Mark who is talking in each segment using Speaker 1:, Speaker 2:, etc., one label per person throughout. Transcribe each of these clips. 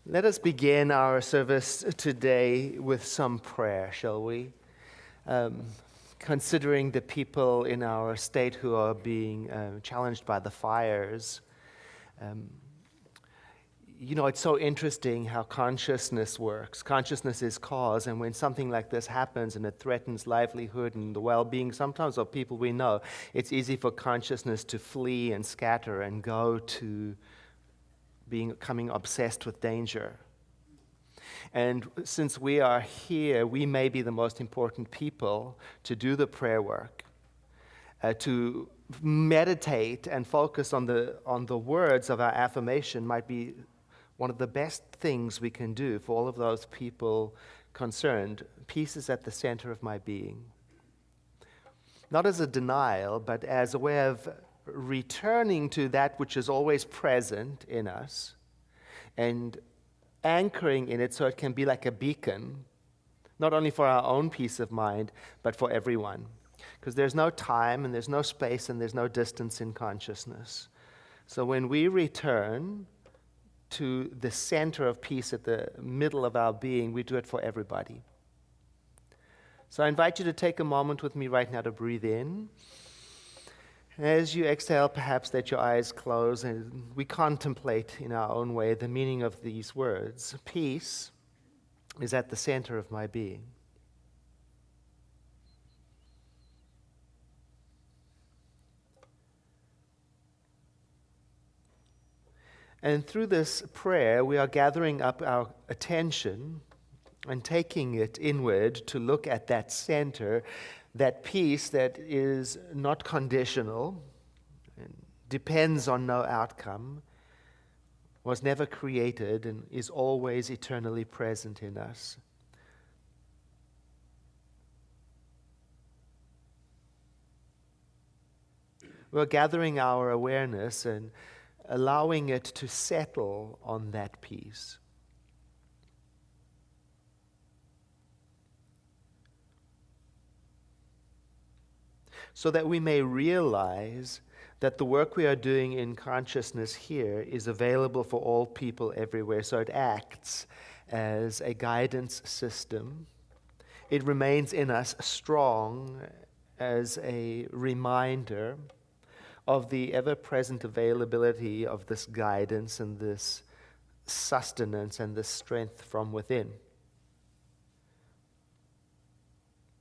Speaker 1: Let us begin our service today with some prayer, shall we? Considering the people in our state who are being challenged by the fires. It's so interesting how consciousness works. Consciousness is cause, and when something like this happens and it threatens livelihood and the well-being sometimes of people we know, it's easy for consciousness to flee and scatter and go to becoming obsessed with danger. And since we are here, we may be the most important people to do the prayer work, to meditate and focus on the words of our affirmation might be one of the best things we can do for all of those people concerned. Peace is at the center of my being. Not as a denial, but as a way of returning to that which is always present in us and anchoring in it so it can be like a beacon, not only for our own peace of mind, but for everyone. Because there's no time and there's no space and there's no distance in consciousness. So when we return to the center of peace at the middle of our being, we do it for everybody. So I invite you to take a moment with me right now to breathe in. As you exhale, perhaps let your eyes close and we contemplate in our own way the meaning of these words. Peace is at the center of my being. And through this prayer, we are gathering up our attention and taking it inward to look at that center, that peace that is not conditional, and depends on no outcome, was never created and is always eternally present in us. We're gathering our awareness and allowing it to settle on that peace. So that we may realize that the work we are doing in consciousness here is available for all people everywhere. So it acts as a guidance system. It remains in us strong as a reminder of the ever-present availability of this guidance and this sustenance and this strength from within.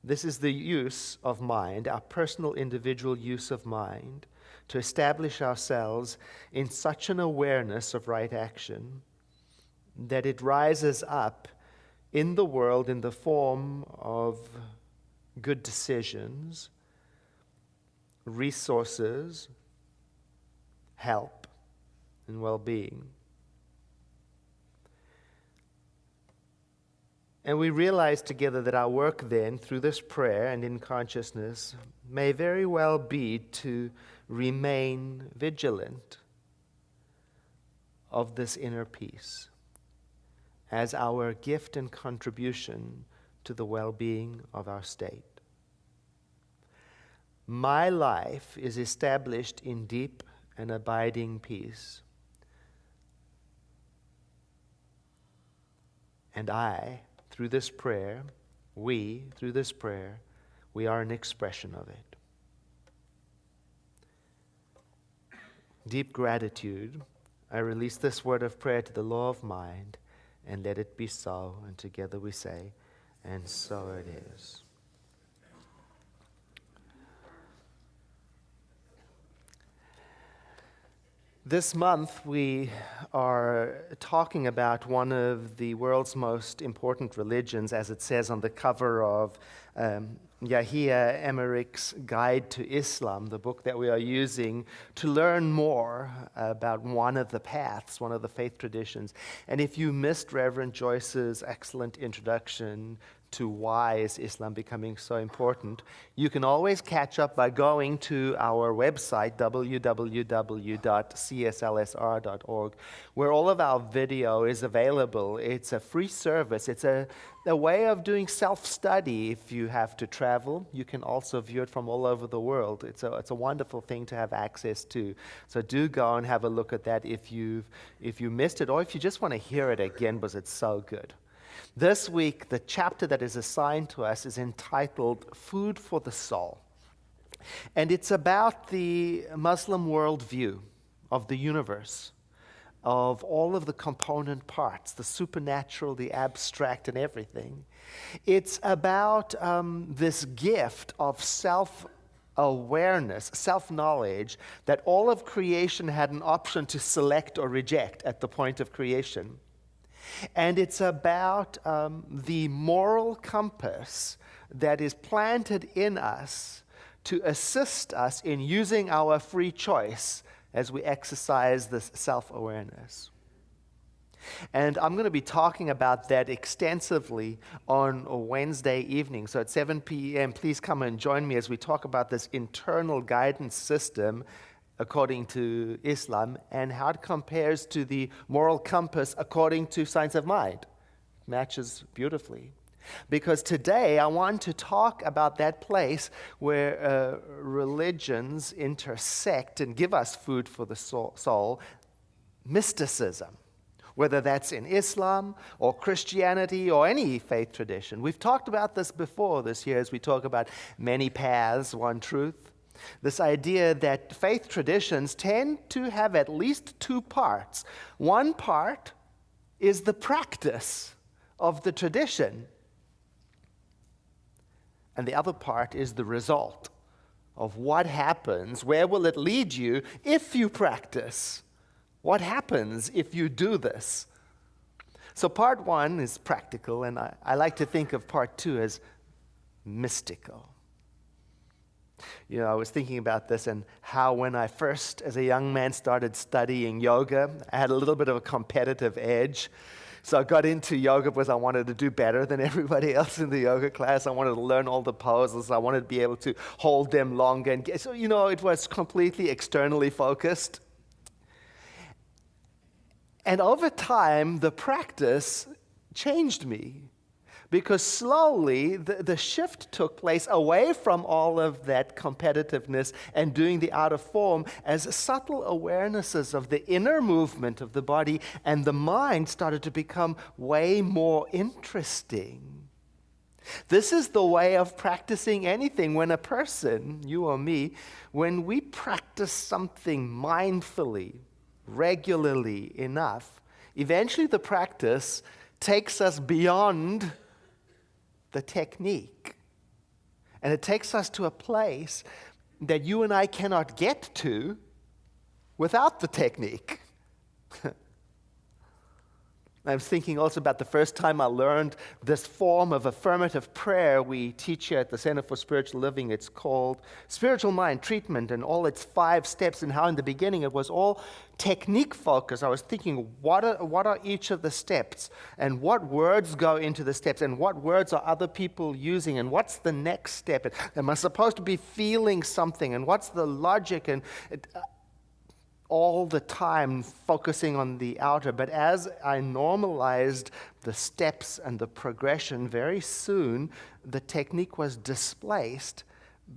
Speaker 1: This is the use of mind, our personal individual use of mind, to establish ourselves in such an awareness of right action that it rises up in the world in the form of good decisions, resources, help, and well-being. And we realize together that our work then, through this prayer and in consciousness, may very well be to remain vigilant of this inner peace as our gift and contribution to the well-being of our state. My life is established in deep and abiding peace. And through this prayer, we are an expression of it. Deep gratitude, I release this word of prayer to the law of mind, and let it be so. And together we say, and so it is. This month we are talking about one of the world's most important religions, as it says on the cover of Yahya Emmerich's Guide to Islam, the book that we are using to learn more about one of the paths, one of the faith traditions. And if you missed Reverend Joyce's excellent introduction to why is Islam becoming so important, you can always catch up by going to our website, www.cslsr.org, where all of our video is available. It's a free service. It's a way of doing self-study. If you have to travel, you can also view it from all over the world. It's a wonderful thing to have access to. So do go and have a look at that if you missed it, or if you just want to hear it again because it's so good. This week, the chapter that is assigned to us is entitled Food for the Soul. And it's about the Muslim worldview of the universe, of all of the component parts, the supernatural, the abstract, and everything. It's about this gift of self-awareness, self-knowledge, that all of creation had an option to select or reject at the point of creation. And it's about the moral compass that is planted in us to assist us in using our free choice as we exercise this self-awareness. And I'm going to be talking about that extensively on a Wednesday evening. So at 7 p.m., please come and join me as we talk about this internal guidance system according to Islam, and how it compares to the moral compass according to science of mind. It matches beautifully. Because today I want to talk about that place where religions intersect and give us food for the soul, mysticism, whether that's in Islam or Christianity or any faith tradition. We've talked about this before this year as we talk about many paths, one truth. This idea that faith traditions tend to have at least two parts. One part is the practice of the tradition, and the other part is the result of what happens. Where will it lead you if you practice? What happens if you do this? So part one is practical, and I like to think of part two as mystical. You know, I was thinking about this and how when I first, as a young man, started studying yoga, I had a little bit of a competitive edge. So I got into yoga because I wanted to do better than everybody else in the yoga class. I wanted to learn all the poses. I wanted to be able to hold them longer. And so, you know, it was completely externally focused. And over time, the practice changed me. Because slowly, the shift took place away from all of that competitiveness and doing the out of form as subtle awarenesses of the inner movement of the body and the mind started to become way more interesting. This is the way of practicing anything. When a person, you or me, when we practice something mindfully, regularly enough, eventually the practice takes us beyond the technique. And it takes us to a place that you and I cannot get to without the technique. I'm thinking also about the first time I learned this form of affirmative prayer we teach here at the Center for Spiritual Living. It's called Spiritual Mind Treatment, and all its 5 steps, and how in the beginning it was all technique focused. I was thinking, what are each of the steps, and what words go into the steps, and what words are other people using, and what's the next step? Am I supposed to be feeling something, and what's the logic? And all the time focusing on the outer. But as I normalized the steps and the progression, very soon the technique was displaced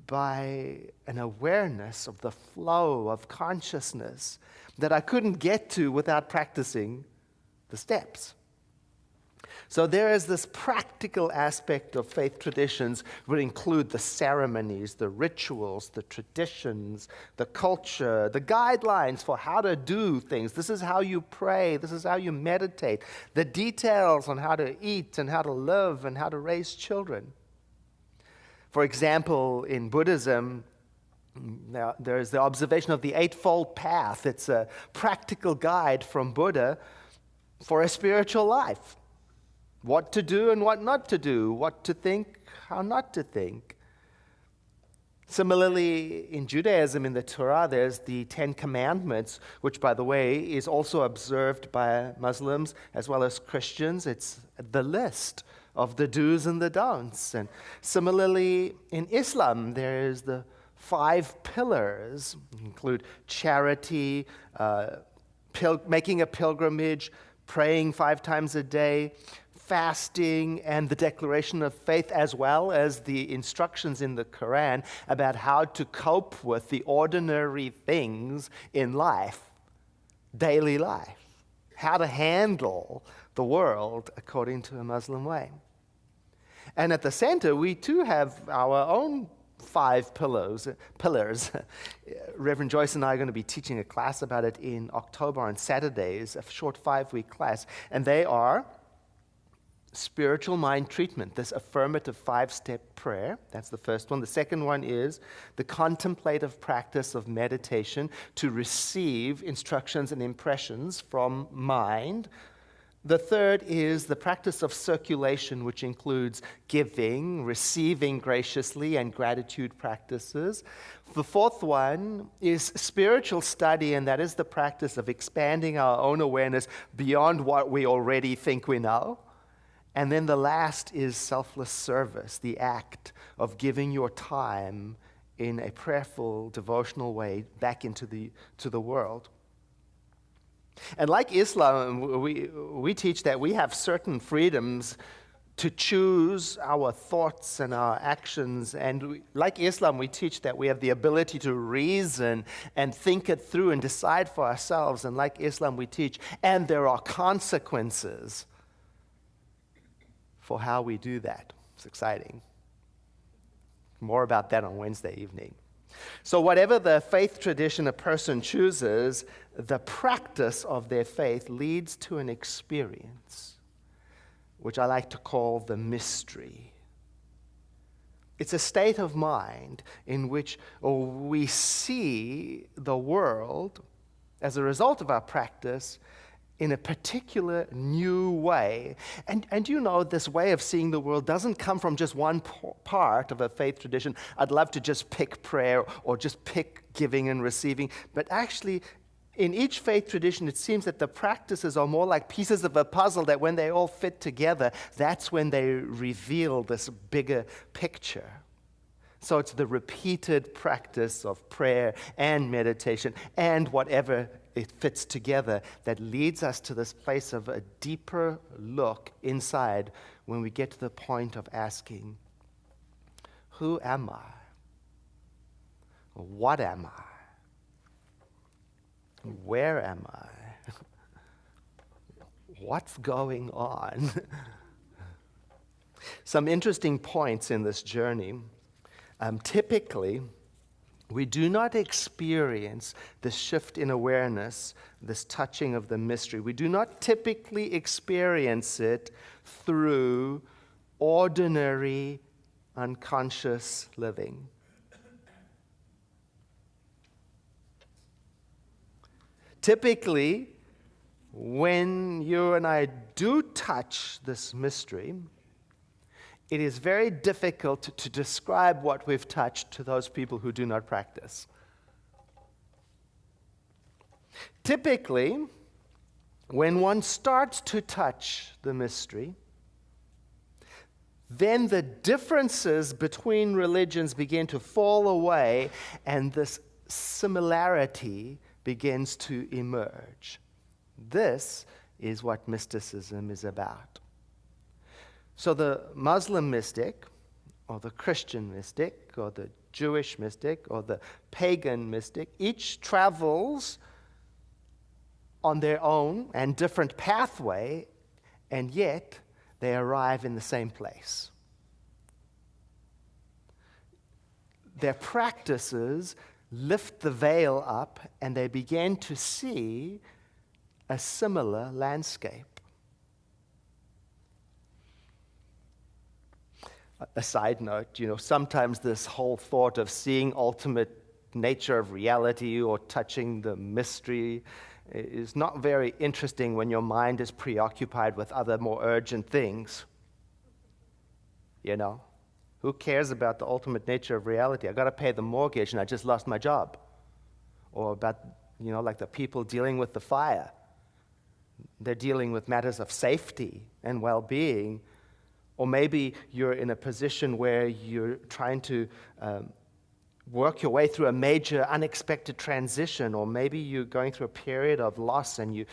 Speaker 1: by an awareness of the flow of consciousness that I couldn't get to without practicing the steps. So there is this practical aspect of faith traditions would include the ceremonies, the rituals, the traditions, the culture, the guidelines for how to do things. This is how you pray. This is how you meditate. The details on how to eat and how to live and how to raise children. For example, in Buddhism, now, there is the observation of the Eightfold Path. It's a practical guide from Buddha for a spiritual life. What to do and what not to do, what to think, how not to think. Similarly, in Judaism, in the Torah, there's the 10 Commandments, which, by the way, is also observed by Muslims as well as Christians. It's the list of the do's and the don'ts. And similarly, in Islam, there's the 5 pillars, include charity, making a pilgrimage, praying 5 times a day, fasting, and the declaration of faith, as well as the instructions in the Quran about how to cope with the ordinary things in life, daily life, how to handle the world according to a Muslim way. And at the center, we too have our own 5 pillars. Reverend Joyce and I are going to be teaching a class about it in October on Saturdays, a short 5-week class. And they are spiritual mind treatment, this affirmative 5-step prayer. That's the first one. The second one is the contemplative practice of meditation to receive instructions and impressions from mind. The third is the practice of circulation, which includes giving, receiving graciously, and gratitude practices. The fourth one is spiritual study, and that is the practice of expanding our own awareness beyond what we already think we know. And then the last is selfless service, the act of giving your time in a prayerful, devotional way back into the world. And like Islam, we teach that we have certain freedoms to choose our thoughts and our actions. And like Islam, we teach that we have the ability to reason and think it through and decide for ourselves. And like Islam, we teach, and there are consequences for how we do that. It's exciting. More about that on Wednesday evening. So whatever the faith tradition a person chooses, the practice of their faith leads to an experience, which I like to call the mystery. It's a state of mind in which we see the world as a result of our practice in a particular new way. And you know, this way of seeing the world doesn't come from just one part of a faith tradition. I'd love to just pick prayer or just pick giving and receiving. But actually, in each faith tradition, it seems that the practices are more like pieces of a puzzle that when they all fit together, that's when they reveal this bigger picture. So it's the repeated practice of prayer and meditation and whatever it fits together that leads us to this place of a deeper look inside when we get to the point of asking, who am I? What am I? Where am I? What's going on? Some interesting points in this journey. Typically, we do not experience this shift in awareness, this touching of the mystery. We do not typically experience it through ordinary, unconscious living. Typically, when you and I do touch this mystery, it is very difficult to describe what we've touched to those people who do not practice. Typically, when one starts to touch the mystery, then the differences between religions begin to fall away, and this similarity begins to emerge. This is what mysticism is about. So the Muslim mystic, or the Christian mystic, or the Jewish mystic, or the pagan mystic, each travels on their own and different pathway, and yet they arrive in the same place. Their practices lift the veil up, and they begin to see a similar landscape. A side note, sometimes this whole thought of seeing ultimate nature of reality or touching the mystery is not very interesting when your mind is preoccupied with other more urgent things. Who cares about the ultimate nature of reality? I got to pay the mortgage and I just lost my job. Or about, like the people dealing with the fire. They're dealing with matters of safety and well-being. Or maybe you're in a position where you're trying to work your way through a major unexpected transition, or maybe you're going through a period of loss and you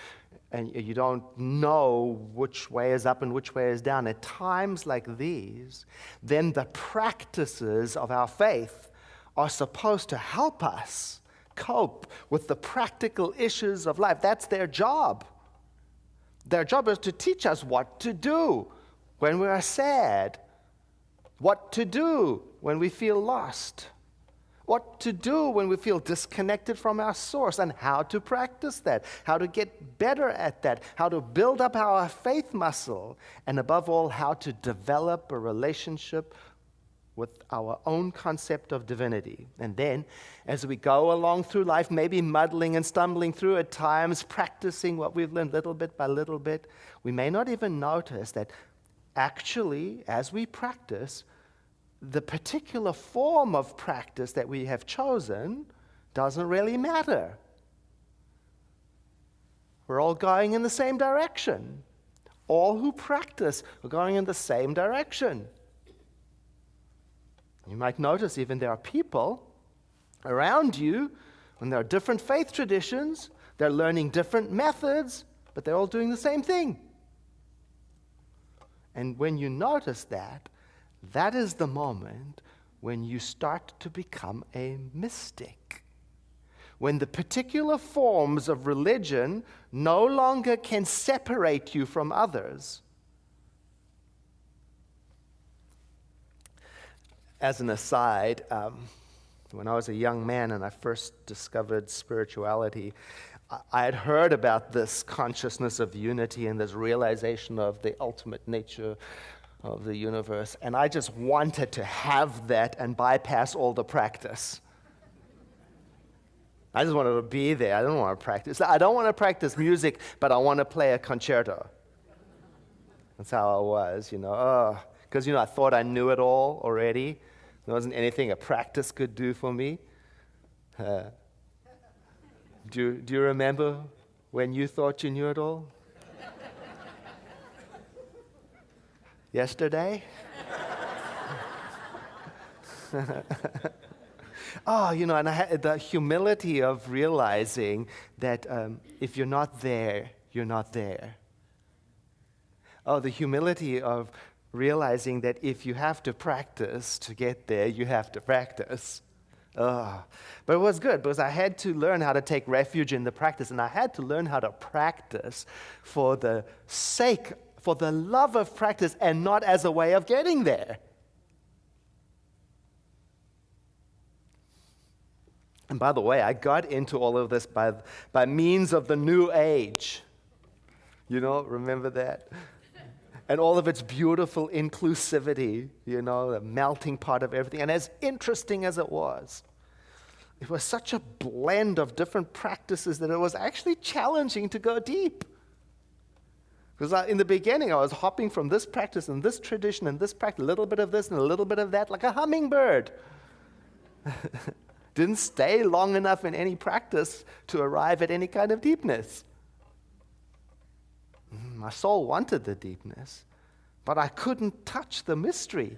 Speaker 1: don't know which way is up and which way is down. At times like these, then the practices of our faith are supposed to help us cope with the practical issues of life. That's their job. Their job is to teach us what to do when we are sad, what to do when we feel lost, what to do when we feel disconnected from our source, and how to practice that, how to get better at that, how to build up our faith muscle, and above all, how to develop a relationship with our own concept of divinity. And then, as we go along through life, maybe muddling and stumbling through at times, practicing what we've learned little bit by little bit, we may not even notice that actually, as we practice, the particular form of practice that we have chosen doesn't really matter. We're all going in the same direction. All who practice are going in the same direction. You might notice even there are people around you, when there are different faith traditions, they're learning different methods, but they're all doing the same thing. And when you notice that, that is the moment when you start to become a mystic. When the particular forms of religion no longer can separate you from others. As an aside, when I was a young man and I first discovered spirituality, I had heard about this consciousness of unity and this realization of the ultimate nature of the universe, and I just wanted to have that and bypass all the practice. I just wanted to be there. I don't want to practice. I don't want to practice music, but I want to play a concerto. That's how I was, because, I thought I knew it all already. There wasn't anything a practice could do for me. Do you remember when you thought you knew it all? Yesterday? And I had the humility of realizing that if you're not there, you're not there. Oh, the humility of realizing that if you have to practice to get there, you have to practice. But it was good because I had to learn how to take refuge in the practice, and I had to learn how to practice for the love of practice and not as a way of getting there. And by the way, I got into all of this by means of the New Age. Remember that? And all of its beautiful inclusivity, the melting pot of everything. And as interesting as it was such a blend of different practices that it was actually challenging to go deep. Because in the beginning, I was hopping from this practice and this tradition and this practice, a little bit of this and a little bit of that, like a hummingbird. Didn't stay long enough in any practice to arrive at any kind of deepness. My soul wanted the deepness, but I couldn't touch the mystery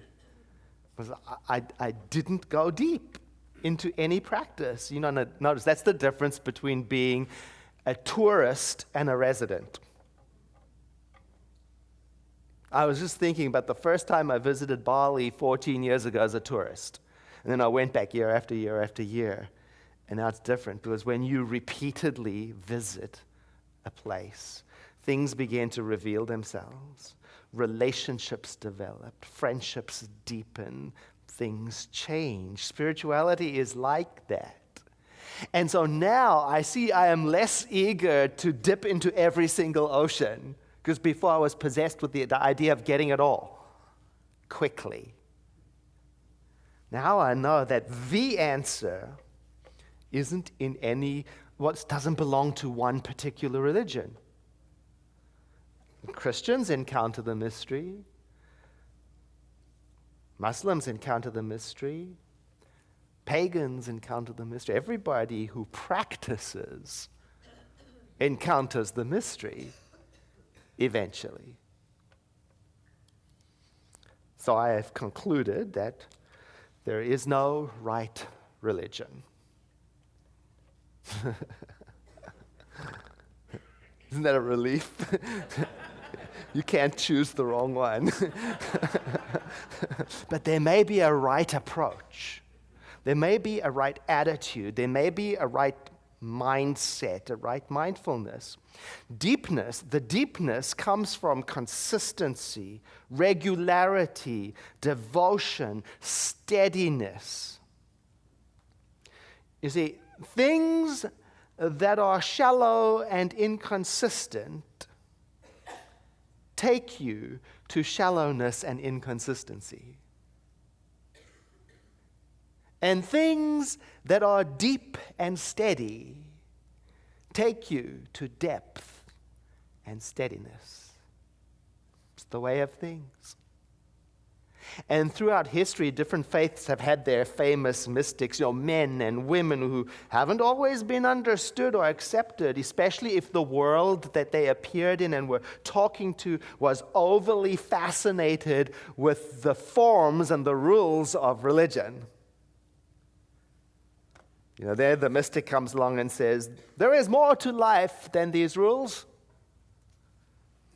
Speaker 1: because I didn't go deep into any practice. Notice that's the difference between being a tourist and a resident. I was just thinking about the first time I visited Bali 14 years ago as a tourist. And then I went back year after year after year. And now it's different because when you repeatedly visit a place, things begin to reveal themselves. Relationships develop. Friendships deepen. Things change. Spirituality is like that. And so now I see I am less eager to dip into every single ocean because before I was possessed with the idea of getting it all quickly. Now I know that the answer isn't in what doesn't belong to one particular religion. Christians encounter the mystery. Muslims encounter the mystery. Pagans encounter the mystery. Everybody who practices encounters the mystery eventually. So I have concluded that there is no right religion. Isn't that a relief? You can't choose the wrong one. But there may be a right approach. There may be a right attitude. There may be a right mindset, a right mindfulness. The deepness comes from consistency, regularity, devotion, steadiness. You see, things that are shallow and inconsistent take you to shallowness and inconsistency. And things that are deep and steady take you to depth and steadiness. It's the way of things. And throughout history, different faiths have had their famous mystics, men and women who haven't always been understood or accepted, especially if the world that they appeared in and were talking to was overly fascinated with the forms and the rules of religion. There the mystic comes along and says, there is more to life than these rules.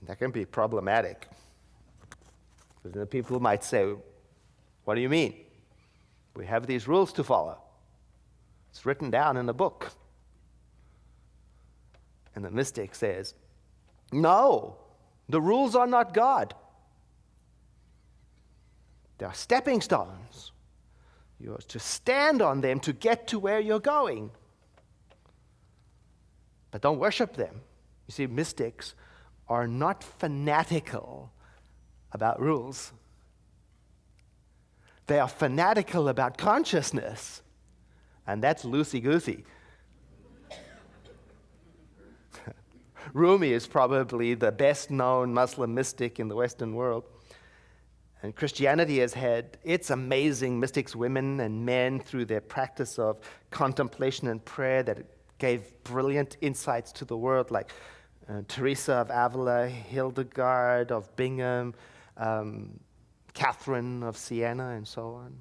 Speaker 1: That can be problematic. Because the people might say, what do you mean? We have these rules to follow. It's written down in the book. And the mystic says, no, the rules are not God. They are stepping stones. You are to stand on them to get to where you're going. But don't worship them. You see, mystics are not fanatical about rules. They are fanatical about consciousness. And that's loosey-goosey. Rumi is probably the best-known Muslim mystic in the Western world. And Christianity has had its amazing mystics, women and men, through their practice of contemplation and prayer that gave brilliant insights to the world, like Teresa of Avila, Hildegard of Bingen, Catherine of Siena, and so on.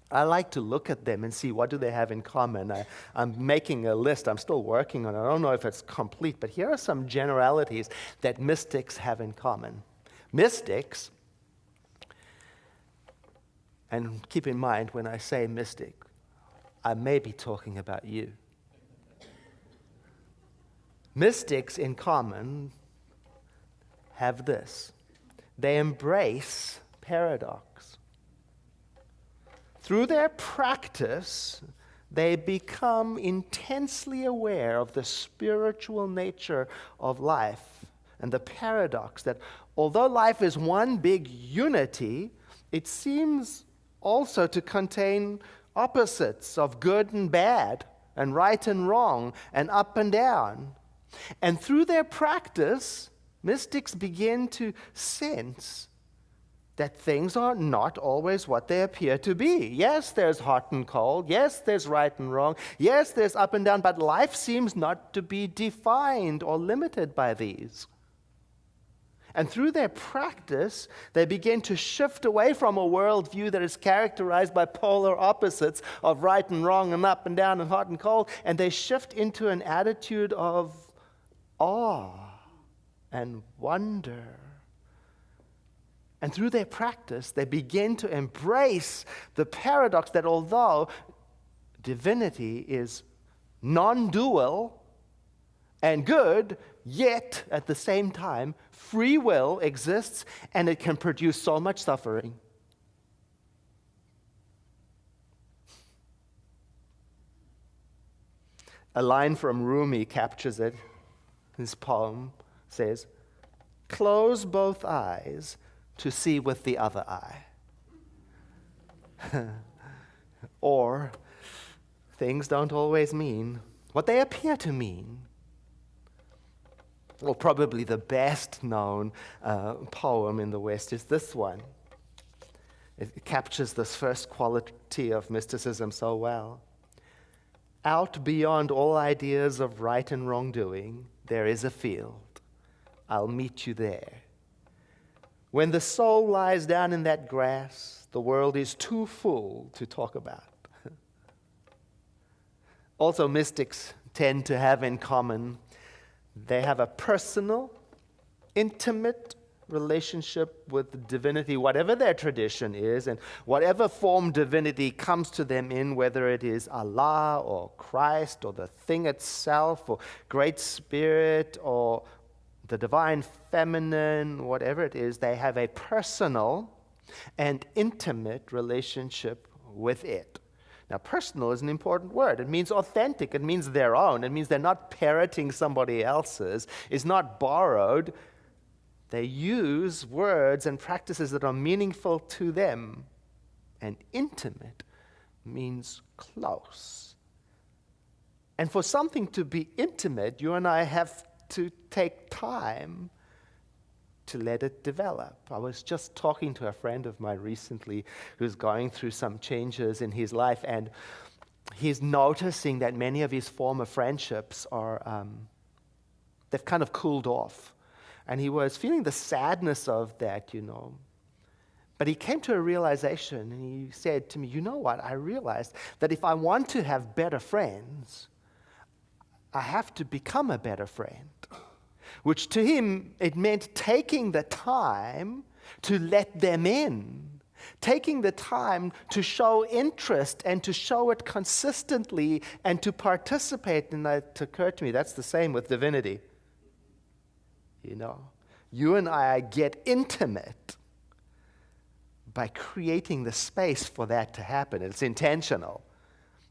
Speaker 1: I like to look at them and see what do they have in common. I'm making a list. I'm still working on it. I don't know if it's complete, but here are some generalities that mystics have in common. Mystics, and keep in mind when I say mystic, I may be talking about you. Mystics in common have this. They embrace paradox. Through their practice, they become intensely aware of the spiritual nature of life and the paradox that although life is one big unity, it seems also to contain opposites of good and bad, and right and wrong, and up and down. And through their practice, mystics begin to sense that things are not always what they appear to be. Yes, there's hot and cold. Yes, there's right and wrong. Yes, there's up and down, but life seems not to be defined or limited by these. And through their practice, they begin to shift away from a worldview that is characterized by polar opposites of right and wrong and up and down and hot and cold, and they shift into an attitude of awe and wonder. And through their practice, they begin to embrace the paradox that although divinity is non-dual and good, yet at the same time, free will exists and it can produce so much suffering. A line from Rumi captures it. His poem says, "Close both eyes to see with the other eye." Or, things don't always mean what they appear to mean. Well, probably the best known poem in the West is this one. It captures this first quality of mysticism so well. Out beyond all ideas of right and wrongdoing, there is a field. I'll meet you there. When the soul lies down in that grass, the world is too full to talk about. Also, mystics tend to have in common, they have a personal, intimate relationship with divinity, whatever their tradition is, and whatever form divinity comes to them in, whether it is Allah or Christ or the thing itself or Great Spirit or the divine feminine, whatever it is, they have a personal and intimate relationship with it. Now, personal is an important word. It means authentic. It means their own. It means they're not parroting somebody else's. It's not borrowed. They use words and practices that are meaningful to them. And intimate means close. And for something to be intimate, you and I have to take time to let it develop. I was just talking to a friend of mine recently who's going through some changes in his life, and he's noticing that many of his former friendships are, they've kind of cooled off. And he was feeling the sadness of that, But he came to a realization, and he said to me, you know what? I realized that if I want to have better friends, I have to become a better friend. Which to him, it meant taking the time to let them in, taking the time to show interest and to show it consistently and to participate. And it occurred to me, that's the same with divinity. You and I get intimate by creating the space for that to happen. It's intentional.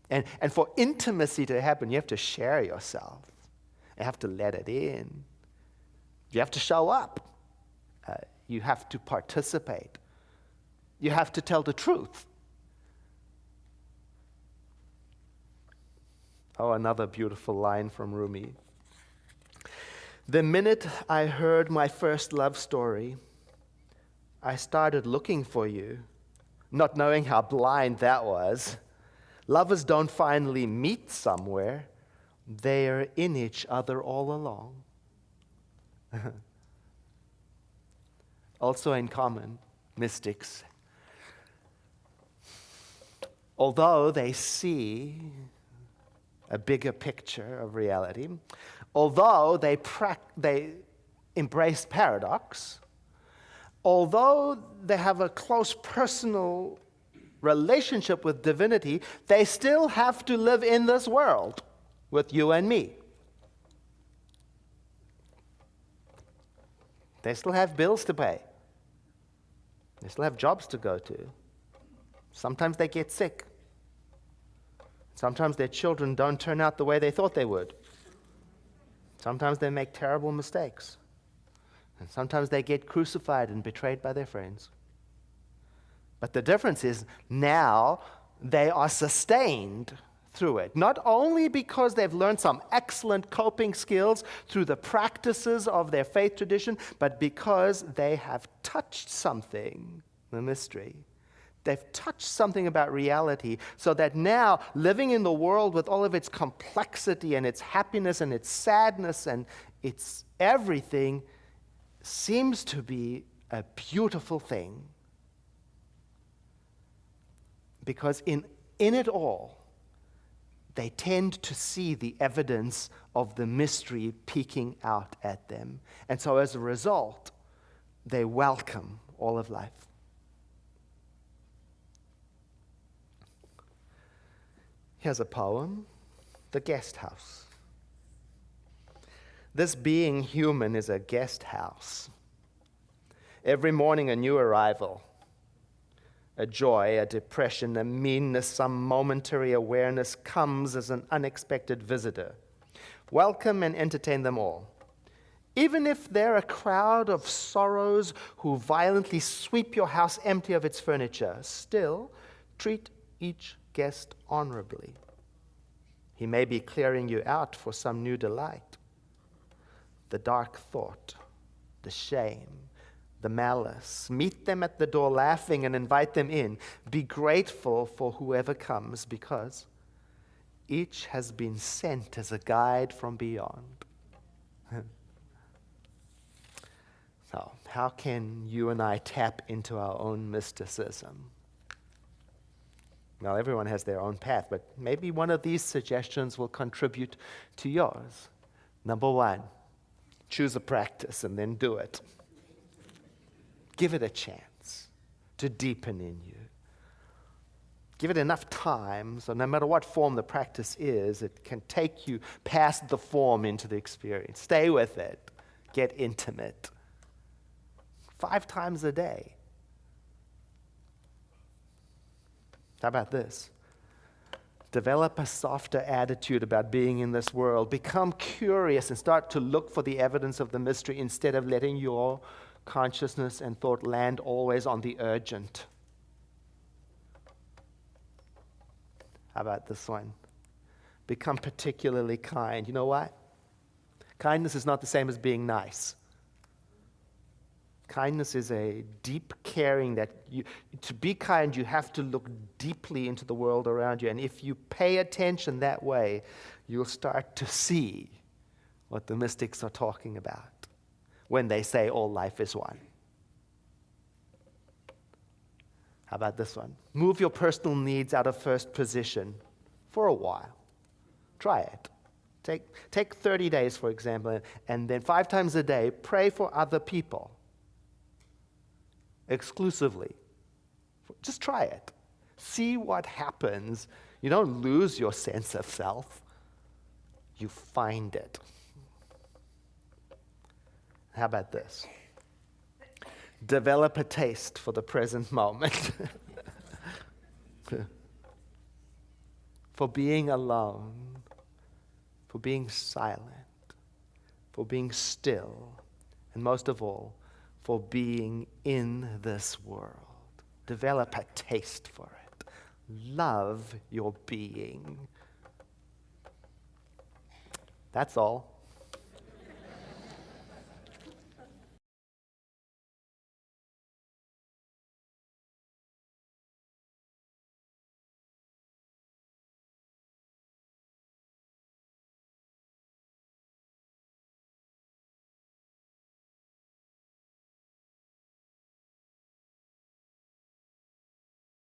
Speaker 1: And for intimacy to happen, you have to share yourself. You have to let it in. You have to show up. You have to participate. You have to tell the truth. Oh, another beautiful line from Rumi. The minute I heard my first love story, I started looking for you, not knowing how blind that was. Lovers don't finally meet somewhere. They are in each other all along. Also in common, mystics, although they see a bigger picture of reality, although they embrace paradox, although they have a close personal relationship with divinity, they still have to live in this world with you and me. They still have bills to pay. They still have jobs to go to. Sometimes they get sick. Sometimes their children don't turn out the way they thought they would. Sometimes they make terrible mistakes. And sometimes they get crucified and betrayed by their friends. But the difference is now they are sustained through it. Not only because they've learned some excellent coping skills through the practices of their faith tradition, but because they have touched something, the mystery. They've touched something about reality, so that now, living in the world with all of its complexity and its happiness and its sadness and its everything, seems to be a beautiful thing. Because in it all, they tend to see the evidence of the mystery peeking out at them. And so as a result, they welcome all of life. Here's a poem, The Guest House. This being human is a guest house. Every morning a new arrival. A joy, a depression, a meanness, some momentary awareness comes as an unexpected visitor. Welcome and entertain them all. Even if they're a crowd of sorrows who violently sweep your house empty of its furniture, still treat each guest honorably. He may be clearing you out for some new delight. The dark thought, the shame, the malice. Meet them at the door laughing and invite them in. Be grateful for whoever comes, because each has been sent as a guide from beyond. So, how can you and I tap into our own mysticism? Well, everyone has their own path, but maybe one of these suggestions will contribute to yours. Number one, choose a practice and then do it. Give it a chance to deepen in you. Give it enough time so no matter what form the practice is, it can take you past the form into the experience. Stay with it. Get intimate. 5 times a day. How about this? Develop a softer attitude about being in this world. Become curious and start to look for the evidence of the mystery instead of letting your consciousness and thought land always on the urgent. How about this one? Become particularly kind. You know what? Kindness is not the same as being nice. Kindness is a deep caring that to be kind, you have to look deeply into the world around you. And if you pay attention that way, you'll start to see what the mystics are talking about when they say all life is one. How about this one? Move your personal needs out of first position for a while. Try it. Take 30 days, for example, and then 5 times a day, pray for other people. Exclusively. Just try it. See what happens. You don't lose your sense of self. You find it. How about this? Develop a taste for the present moment. For being alone. For being silent. For being still. And most of all, for being in this world. Develop a taste for it. Love your being. That's all.